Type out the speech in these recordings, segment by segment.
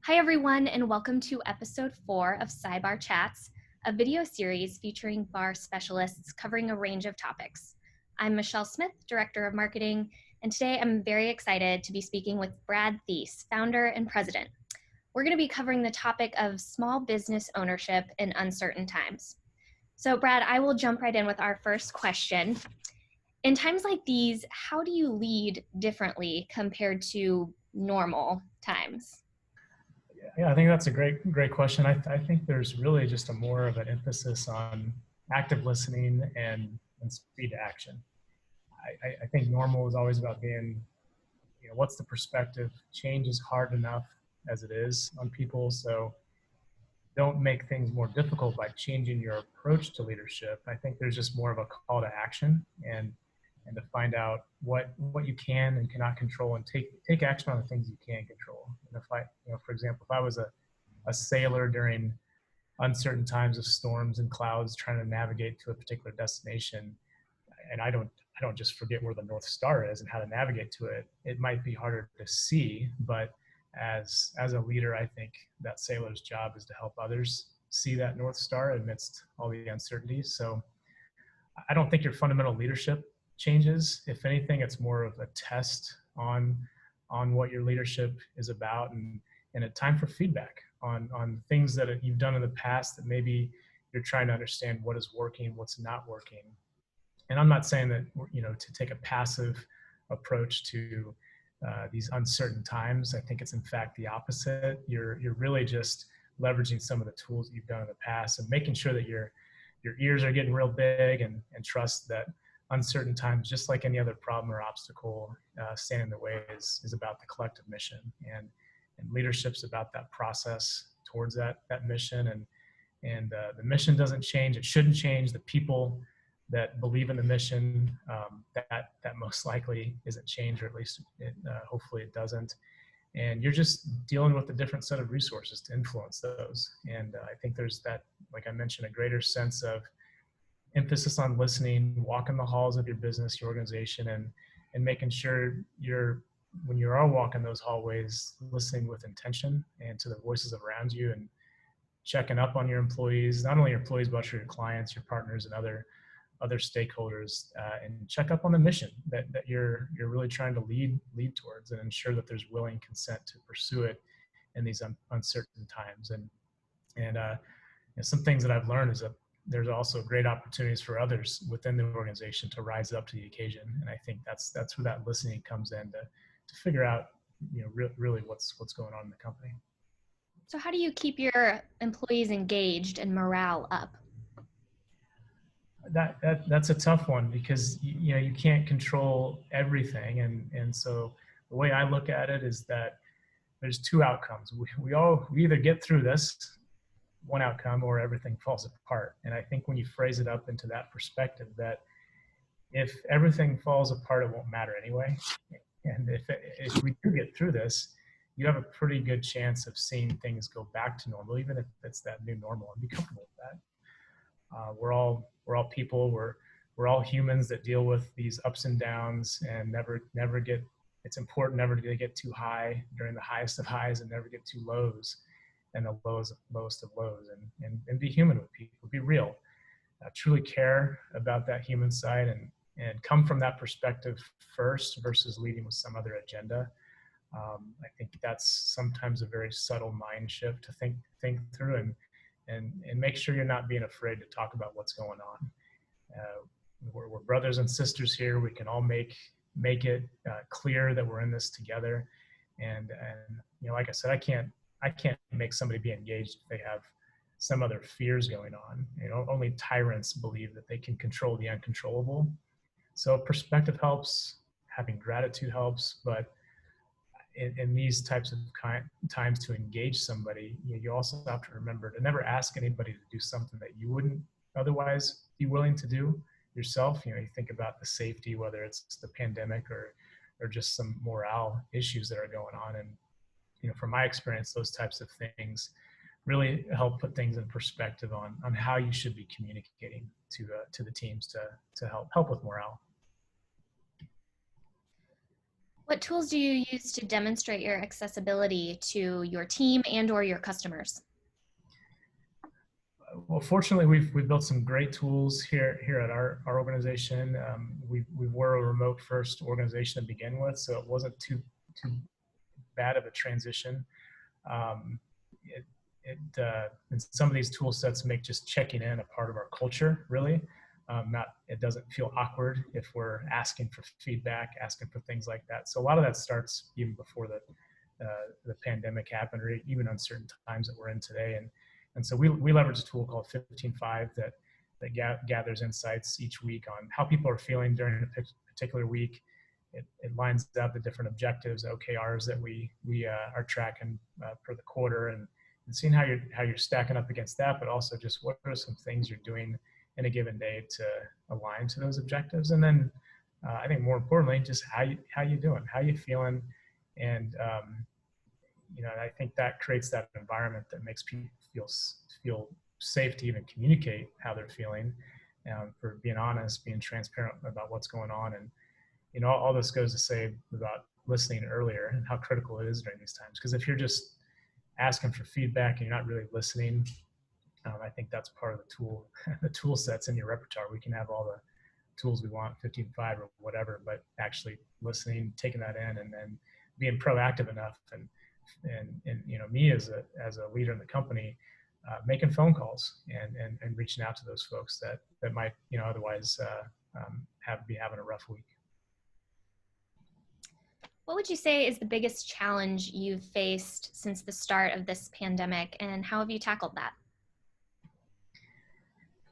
Hi, everyone, and welcome to episode 4 of cyBARR Chats, a video series featuring BARR specialists covering a range of topics. I'm Michelle Smith, Director of Marketing, and today I'm very excited to be speaking with Brad Thies, founder and president. We're going to be covering the topic of small business ownership in uncertain times. So, Brad, I will jump right in with our first question. In times like these, how do you lead differently compared to normal times? Yeah, I think that's a great question. I think there's really just a more of an emphasis on active listening and speed to action. I think normal is always about being, what's the perspective? Change is hard enough as it is on people, so don't make things more difficult by changing your approach to leadership. I think there's just more of a call to action and to find out what you can and cannot control and take action on the things you can control. And if I, for example, if I was a sailor during uncertain times of storms and clouds trying to navigate to a particular destination, and I don't just forget where the North Star is and how to navigate to it, it might be harder to see, but as a leader, I think that sailor's job is to help others see that North Star amidst all the uncertainties. So I don't think your fundamental leadership changes. If anything, it's more of a test on what your leadership is about, and a time for feedback on things that you've done in the past that maybe you're trying to understand what is working, what's not working. And I'm not saying that, to take a passive approach to these uncertain times. I think it's in fact the opposite. You're really just leveraging some of the tools that you've done in the past and making sure that your ears are getting real big, and trust that uncertain times, just like any other problem or obstacle, stand in the way is about the collective mission, and leadership's about that process towards that mission, and the mission doesn't change. It shouldn't change. The people that believe in the mission, that most likely isn't changed, or at least hopefully it doesn't. And you're just dealing with a different set of resources to influence those. And I think there's that, like I mentioned, a greater sense of emphasis on listening, walking the halls of your business, your organization, and making sure when you are walking those hallways, listening with intention and to the voices around you, and checking up on your employees, not only your employees, but your clients, your partners, and other stakeholders, and check up on the mission that you're really trying to lead towards, and ensure that there's willing consent to pursue it in these uncertain times. And some things that I've learned is that there's also great opportunities for others within the organization to rise up to the occasion. And I think that's where that listening comes in, to figure out, really what's going on in the company. So how do you keep your employees engaged and morale up? That's a tough one, because you can't control everything, and so the way I look at it is that there's two outcomes. We either get through this one outcome, or everything falls apart. And I think when you phrase it up into that perspective, that if everything falls apart, it won't matter anyway. And if we do get through this, you have a pretty good chance of seeing things go back to normal, even if it's that new normal, and be comfortable with that. We're all people. We're all humans that deal with these ups and downs, and never get. It's important never to get too high during the highest of highs, and never get too lows and the lowest of lows, and be human with people. Be real. Truly care about that human side, and come from that perspective first, versus leading with some other agenda. I think that's sometimes a very subtle mind shift to think through, and make sure you're not being afraid to talk about what's going on. We're brothers and sisters here. We can all make it clear that we're in this together. And like I said, I can't make somebody be engaged if they have some other fears going on. Only tyrants believe that they can control the uncontrollable. So perspective helps, having gratitude helps, but in these types of times, to engage somebody, you also have to remember to never ask anybody to do something that you wouldn't otherwise be willing to do yourself. You think about the safety, whether it's the pandemic or just some morale issues that are going on. And from my experience, those types of things really help put things in perspective on how you should be communicating to the teams to help with morale. What tools do you use to demonstrate your accessibility to your team and or your customers? Well, fortunately, we've built some great tools here at our organization. We were a remote first organization to begin with, so it wasn't too bad of a transition. Um, it, and some of these tool sets make just checking in a part of our culture, really. Not, it doesn't feel awkward if we're asking for feedback, asking for things like that. So a lot of that starts even before the pandemic happened, or even uncertain times that we're in today. And so we leverage a tool called 15.5 that gathers insights each week on how people are feeling during a particular week. It lines up the different objectives, OKRs that we are tracking per the quarter, and seeing how you're stacking up against that, but also just what are some things you're doing in a given day to align to those objectives. And then I think more importantly, just how you doing, how you feeling, and I think that creates that environment that makes people feel safe to even communicate how they're feeling, for being honest, being transparent about what's going on. And all this goes to say about listening earlier and how critical it is during these times. Because if you're just asking for feedback and you're not really listening, I think that's part of the the tool sets in your repertoire. We can have all the tools we want, 15.5 or whatever, but actually listening, taking that in, and then being proactive enough, and me as a leader in the company, making phone calls and reaching out to those folks that might otherwise be having a rough week. What would you say is the biggest challenge you've faced since the start of this pandemic, and how have you tackled that?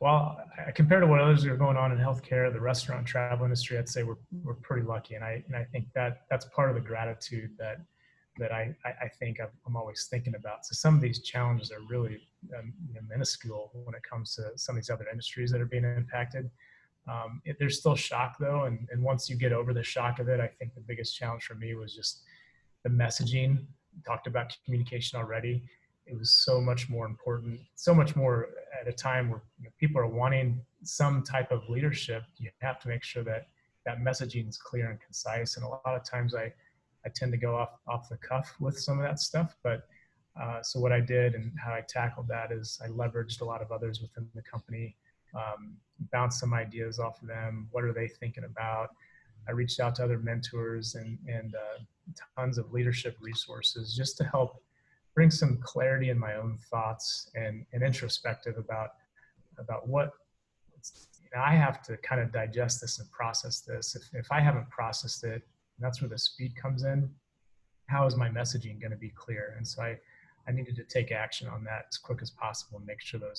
Well, compared to what others are going on in healthcare, the restaurant travel industry, I'd say we're pretty lucky, and I think that's part of the gratitude that I think I'm always thinking about. So some of these challenges are really minuscule when it comes to some of these other industries that are being impacted. There's still shock though, and once you get over the shock of it, I think the biggest challenge for me was just the messaging. We talked about communication already. It was so much more important, so much more at a time where people are wanting some type of leadership. You have to make sure that messaging is clear and concise. And a lot of times I tend to go off the cuff with some of that stuff. But so what I did and how I tackled that is I leveraged a lot of others within the company, bounced some ideas off of them. What are they thinking about? I reached out to other mentors and tons of leadership resources just to help bring some clarity in my own thoughts and introspective about what I have to kind of digest this and process this. If I haven't processed it, that's where the speed comes in. How is my messaging going to be clear? And so I needed to take action on that as quick as possible and make sure that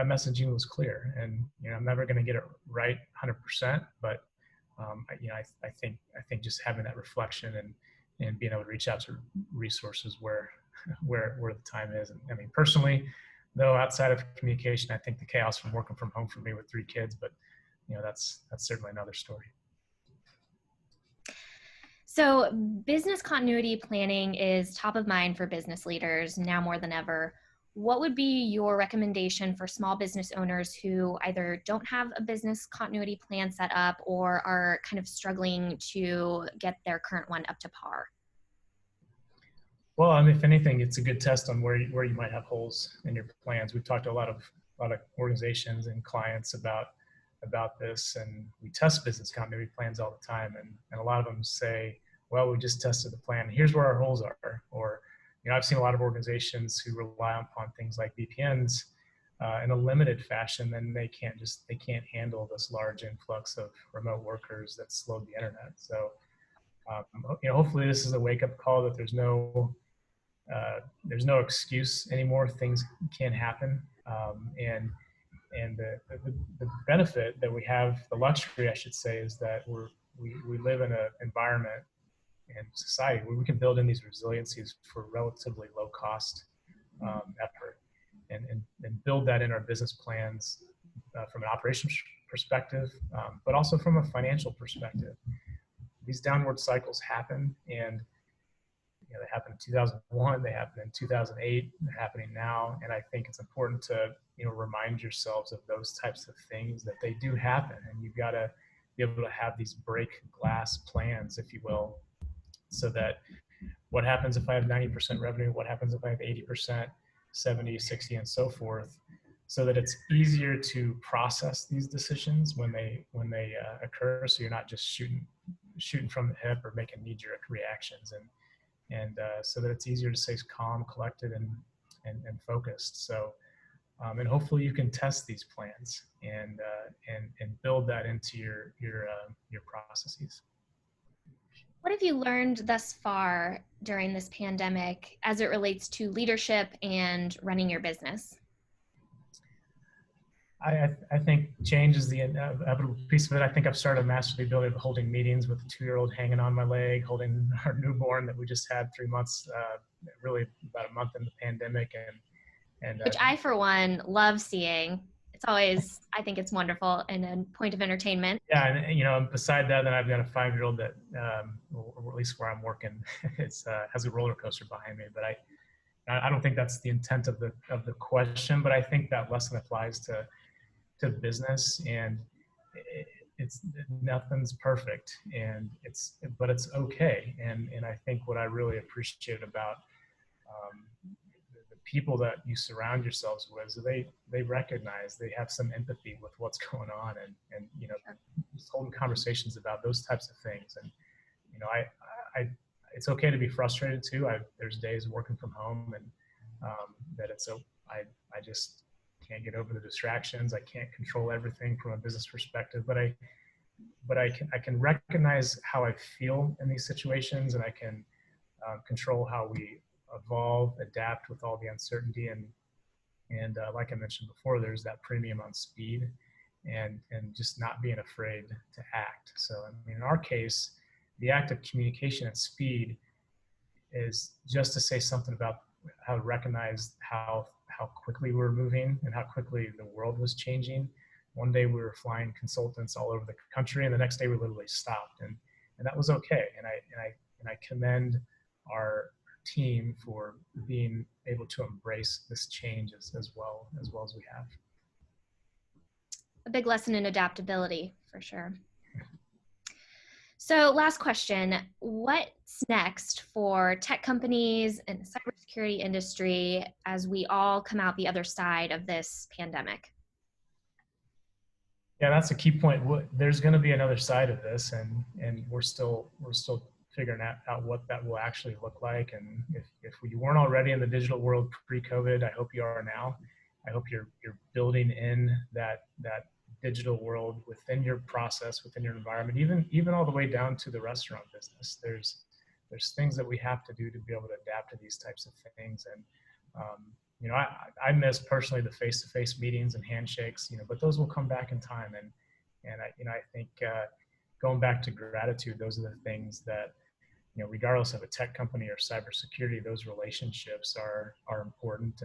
messaging was clear. And I'm never going to get it right 100%, but I think just having that reflection and being able to reach out to resources where the time is. And I mean, personally, though, outside of communication, I think the chaos from working from home for me with 3 kids, but that's certainly another story. So business continuity planning is top of mind for business leaders now more than ever. What would be your recommendation for small business owners who either don't have a business continuity plan set up or are kind of struggling to get their current one up to par? Well, I mean, if anything, it's a good test on where you might have holes in your plans. We've talked to a lot of organizations and clients about this, and we test business continuity plans all the time, and a lot of them say, well, we just tested the plan, here's where our holes are. Or I've seen a lot of organizations who rely upon things like VPNs in a limited fashion, then they can't handle this large influx of remote workers that slowed the internet. So hopefully this is a wake-up call that there's no excuse anymore. Things can happen, and the benefit that we have, the luxury, I should say, is that we live in an environment and society where we can build in these resiliencies for relatively low cost effort, and build that in our business plans from an operations perspective, but also from a financial perspective. These downward cycles happen, and they happened in 2001, they happened in 2008, they're happening now. And I think it's important to, remind yourselves of those types of things, that they do happen, and you've got to be able to have these break glass plans, if you will, so that what happens if I have 90% revenue, what happens if I have 80%, 70, 60, and so forth, so that it's easier to process these decisions when they occur, so you're not just shooting from the hip or making knee-jerk reactions, and so that it's easier to stay calm, collected, and focused. So and hopefully you can test these plans and build that into your processes. What have you learned thus far during this pandemic as it relates to leadership and running your business? I think change is the inevitable piece of it. I think I've started to master the ability of holding meetings with a 2-year-old hanging on my leg, holding our newborn that we just had 3 months, really about a month in the pandemic, and Which I, for one, love seeing. It's always, I think it's wonderful and a point of entertainment. yeah, and beside that, then I've got a 5-year-old that, or at least where I'm working, it's has a roller coaster behind me. But I don't think that's the intent of the question. But I think that lesson applies to business, and it's nothing's perfect, but it's okay. And I think what I really appreciate about the people that you surround yourselves with is they recognize, they have some empathy with what's going on, and just holding conversations about those types of things. And I it's okay to be frustrated too. There's days working from home, and that it's so I just can't get over the distractions. I can't control everything from a business perspective, but I can recognize how I feel in these situations, and I can control how we evolve, adapt with all the uncertainty, and like I mentioned before, there's that premium on speed and just not being afraid to act. So I mean, in our case, the act of communication at speed is just to say something about how to recognize how quickly we were moving and how quickly the world was changing. One day we were flying consultants all over the country, and the next day we literally stopped, and that was okay. And I commend our team for being able to embrace this change as well as we have. A big lesson in adaptability, for sure. So last question, what's next for tech companies and the cybersecurity industry as we all come out the other side of this pandemic? Yeah, that's a key point. There's going to be another side of this, and we're still figuring out what that will actually look like. And if we weren't already in the digital world pre-COVID, I hope you are now. I hope you're building in that digital world within your process, within your environment, even all the way down to the restaurant business. There's things that we have to do to be able to adapt to these types of things. And I miss personally the face-to-face meetings and handshakes, but those will come back in time. And I think going back to gratitude, those are the things that, regardless of a tech company or cybersecurity, those relationships are important.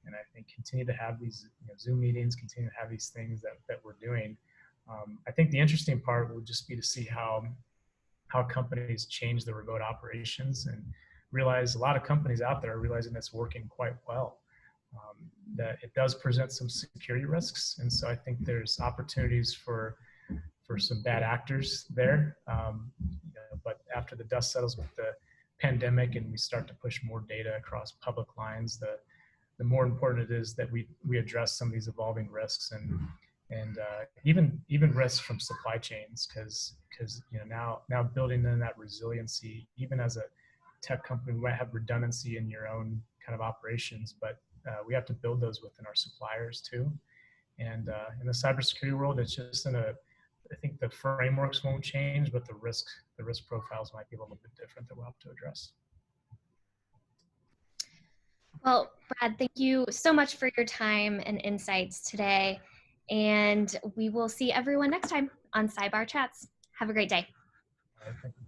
And I think continue to have these Zoom meetings, continue to have these things that we're doing. I think the interesting part would just be to see how companies change the remote operations, and realize a lot of companies out there are realizing it's working quite well. That it does present some security risks, and so I think there's opportunities for some bad actors there. But after the dust settles with the pandemic and we start to push more data across public lines, the more important it is that we address some of these evolving risks, and even risks from supply chains, because now building in that resiliency, even as a tech company, we might have redundancy in your own kind of operations, but we have to build those within our suppliers too. And in the cybersecurity world, it's just I think the frameworks won't change, but the risk profiles might be a little bit different that we'll have to address. Well, Brad, thank you so much for your time and insights today. And we will see everyone next time on cyBARR Chats. Have a great day. All right, thank you.